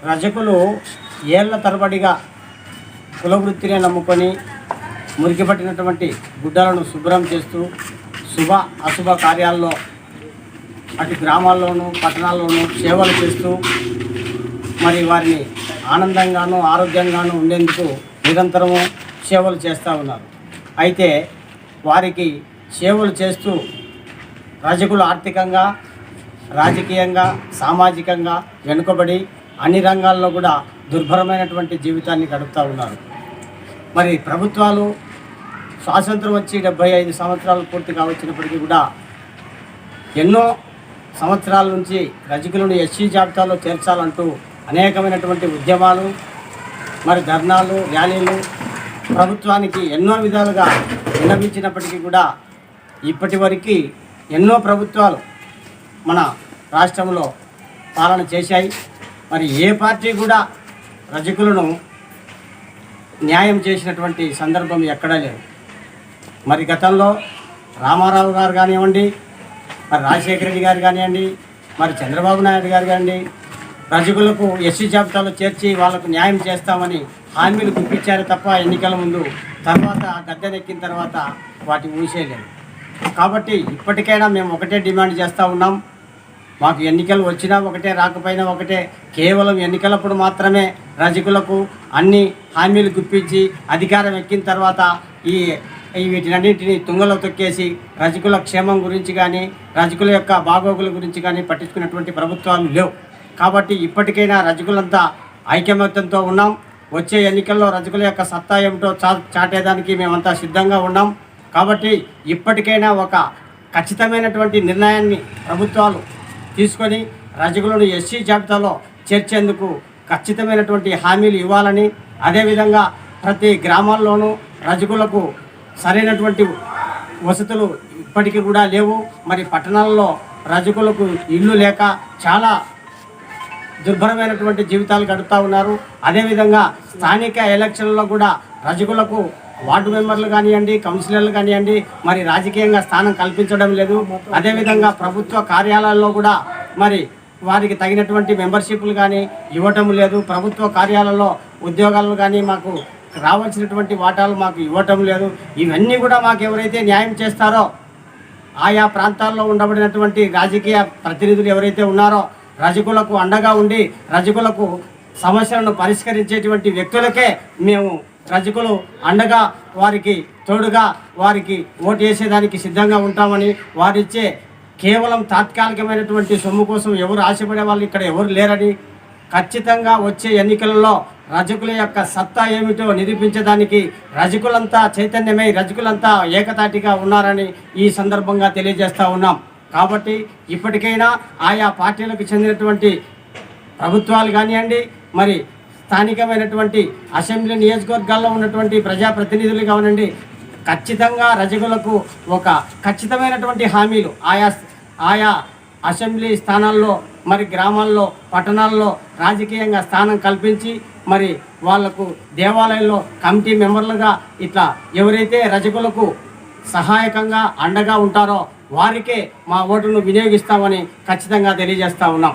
రజకులు ఏళ్ల తరబడిగా కులవృత్తిని నమ్ముకొని మురికి పట్టినటువంటి గుడ్డలను శుభ్రం చేస్తూ శుభ అశుభ కార్యాల్లో అటు గ్రామాల్లోనూ పట్టణాల్లోనూ సేవలు చేస్తూ మరి వారిని ఆనందంగానూ ఆరోగ్యంగానూ ఉండేందుకు నిరంతరము సేవలు చేస్తూ ఉన్నారు. అయితే వారికి సేవలు చేస్తూ రజకులు ఆర్థికంగా, రాజకీయంగా, సామాజికంగా వెనుకబడి అన్ని రంగాల్లో కూడా దుర్భరమైనటువంటి జీవితాన్ని గడుపుతూ ఉన్నారు. మరి ప్రభుత్వాలు స్వాతంత్రం వచ్చి 75 సంవత్సరాలు పూర్తిగా వచ్చినప్పటికీ కూడా ఎన్నో సంవత్సరాల నుంచి రజకులను ఎస్సీ జాబితాలో చేర్చాలంటూ అనేకమైనటువంటి ఉద్యమాలు, మరి ధర్నాలు, ర్యాలీలు ప్రభుత్వానికి ఎన్నో విధాలుగా విన్నవించినప్పటికీ కూడా ఇప్పటి వరకు ఎన్నో ప్రభుత్వాలు మన రాష్ట్రంలో పాలన చేశాయి. మరి ఏ పార్టీ కూడా రజకులను న్యాయం చేసినటువంటి సందర్భం ఎక్కడా లేదు. మరి గతంలో రామారావు గారు కానివ్వండి, మరి రాజశేఖర రెడ్డి గారు కానివ్వండి, మరి చంద్రబాబు నాయుడు గారు కానివ్వండి, రజకులకు ఎస్సీ జాబితాలో చేర్చి వాళ్లకు న్యాయం చేస్తామని హామీలు గుప్పించారు తప్ప ఎన్నికల ముందు. తర్వాత గద్దెనెక్కిన తర్వాత వాటి ఊసేయలేదు. కాబట్టి ఇప్పటికైనా మేము ఒకటే డిమాండ్ చేస్తూ ఉన్నాం. మాకు ఎన్నికలు వచ్చినా ఒకటే, రాకపోయినా ఒకటే. కేవలం ఎన్నికలప్పుడు మాత్రమే రజకులకు అన్ని హామీలు గుప్పించి అధికారం ఎక్కిన తర్వాత వీటినన్నింటినీ తుంగలో తొక్కేసి రజకుల క్షేమం గురించి కానీ, రజకుల యొక్క బాగోగుల గురించి కానీ పట్టించుకున్నటువంటి ప్రభుత్వాలు లేవు. కాబట్టి ఇప్పటికైనా రజకులంతా ఐకమత్యంతో ఉన్నాం. వచ్చే ఎన్నికల్లో రజకుల యొక్క సత్తా ఏమిటో చాటేదానికి మేమంతా సిద్ధంగా ఉన్నాం. కాబట్టి ఇప్పటికైనా ఒక ఖచ్చితమైనటువంటి నిర్ణయాన్ని ప్రభుత్వాలు తీసుకొని రజకులను ఎస్సీ జాబితాలో చేర్చేందుకు ఖచ్చితమైనటువంటి హామీలు ఇవ్వాలని, అదేవిధంగా ప్రతి గ్రామాల్లోనూ రజకులకు సరైనటువంటి వసతులు ఇప్పటికీ కూడా లేవు. మరి పట్టణాల్లో రజకులకు ఇల్లు లేక చాలా దుర్భరమైనటువంటి జీవితాలు గడుపుతూ ఉన్నారు. అదేవిధంగా స్థానిక ఎలక్షన్లలో కూడా రజకులకు వార్డు మెంబర్లు కానివ్వండి, కౌన్సిలర్లు కానివ్వండి, మరి రాజకీయంగా స్థానం కల్పించడం లేదు. అదేవిధంగా ప్రభుత్వ కార్యాలయాల్లో కూడా మరి వారికి తగినటువంటి మెంబర్షిప్లు కానీ ఇవ్వటం లేదు. ప్రభుత్వ కార్యాలయాల్లో ఉద్యోగాలు కానీ మాకు రావాల్సినటువంటి వాటాలు మాకు ఇవ్వటం లేదు. ఇవన్నీ కూడా మాకు ఎవరైతే న్యాయం చేస్తారో, ఆయా ప్రాంతాల్లో ఉండబడినటువంటి రాజకీయ ప్రతినిధులు ఎవరైతే ఉన్నారో, రజకులకు అండగా ఉండి రజకులకు సమస్యలను పరిష్కరించేటువంటి వ్యక్తులకే మేము రజకులు అండగా, వారికి తోడుగా, వారికి ఓటు వేసేదానికి సిద్ధంగా ఉంటామని, వారిచ్చే కేవలం తాత్కాలికమైనటువంటి సొమ్ము కోసం ఎవరు ఆశపడే వాళ్ళు ఇక్కడ ఎవరు లేరని, ఖచ్చితంగా వచ్చే ఎన్నికలలో రజకుల యొక్క సత్తా ఏమిటో నిరూపించడానికి రజకులంతా చైతన్యమై రజకులంతా ఏకతాటిగా ఉన్నారని ఈ సందర్భంగా తెలియజేస్తూ ఉన్నాం. కాబట్టి ఇప్పటికైనా ఆయా పార్టీలకు చెందినటువంటి ప్రభుత్వాలు కానివ్వండి, మరి స్థానికమైనటువంటి అసెంబ్లీ నియోజకవర్గాల్లో ఉన్నటువంటి ప్రజాప్రతినిధులు కానివ్వండి, ఖచ్చితంగా రజకులకు ఒక ఖచ్చితమైనటువంటి హామీలు ఆయా అసెంబ్లీ స్థానాల్లో, మరి గ్రామాల్లో, పట్టణాల్లో రాజకీయంగా స్థానం కల్పించి మరి వాళ్లకు దేవాలయంలో కమిటీ మెంబర్లుగా ఇట్లా ఎవరైతే రజకులకు సహాయకంగా అండగా ఉంటారో వారికే మా ఓటును వినియోగిస్తామని ఖచ్చితంగా తెలియజేస్తూ ఉన్నాం.